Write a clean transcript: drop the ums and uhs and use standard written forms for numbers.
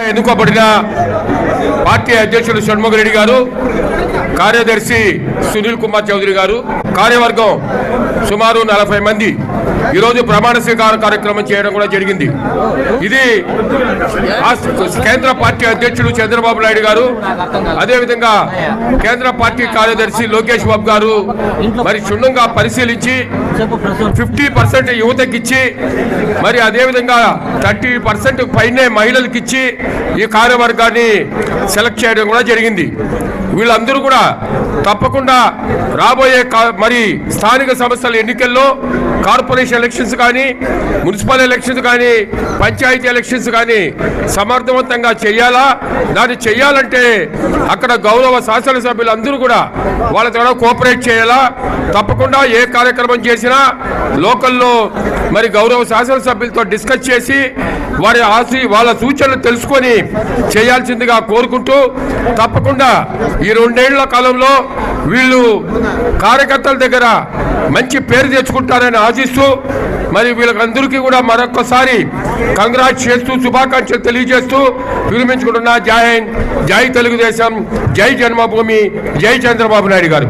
ఎన్నుకోబడిన పార్టీ అధ్యక్షుడు షణ్ముఖ రెడ్డి గారు, కార్యదర్శి సునీల్ కుమార్ చౌదరి గారు, కార్యవర్గం సుమారు 40 మంది ఈరోజు ప్రమాణ స్వీకార కార్యక్రమం చేయడం కూడా జరిగింది. ఇది కేంద్ర పార్టీ అధ్యక్షుడు చంద్రబాబు నాయుడు గారు, అదేవిధంగా కేంద్ర పార్టీ కార్యదర్శి లోకేష్ బాబు గారు మరి క్షుణ్ణంగా పరిశీలించి 50% యువతకిచ్చి మరి అదేవిధంగా 30% పైనే మహిళలకు ఇచ్చి ఈ కార్యవర్గాన్ని సెలెక్ట్ చేయడం కూడా జరిగింది. వీళ్ళందరూ కూడా తప్పకుండా రాబోయే మరి స్థానిక సంస్థల ఎన్నికల్లో కార్పొరేషన్ ఎలక్షన్స్ కానీ, మున్సిపల్ ఎలక్షన్స్ కానీ, పంచాయతీ ఎలక్షన్స్ కానీ సమర్థవంతంగా చేయాలా. దాన్ని చేయాలంటే అక్కడ గౌరవ శాసనసభ్యులందరూ కూడా వాళ్ళతో కోఆపరేట్ చేయాలా. తప్పకుండా ఏ కార్యక్రమం చేసినా లోకల్లో మరి గౌరవ శాసనసభ్యులతో డిస్కస్ చేసి వాళ్ళ సూచనలు తెలుసుకొని చేయాల్సిందిగా కోరుకుంటూ, తప్పకుండా ఈ 2 ఏళ్ల కాలంలో వీళ్ళు కార్యకర్తల దగ్గర మంచి పేరు తెచ్చుకుంటారని ఆశిస్తూ మరి వీళ్ళకందరికీ కూడా మరొకసారి కంగ్రాట్స్ చేస్తూ శుభాకాంక్షలు తెలియజేస్తూ విరమించుకుంటున్నా. జై హింద్, జై తెలుగుదేశం, జై జన్మభూమి, జై చంద్రబాబు నాయుడు గారు.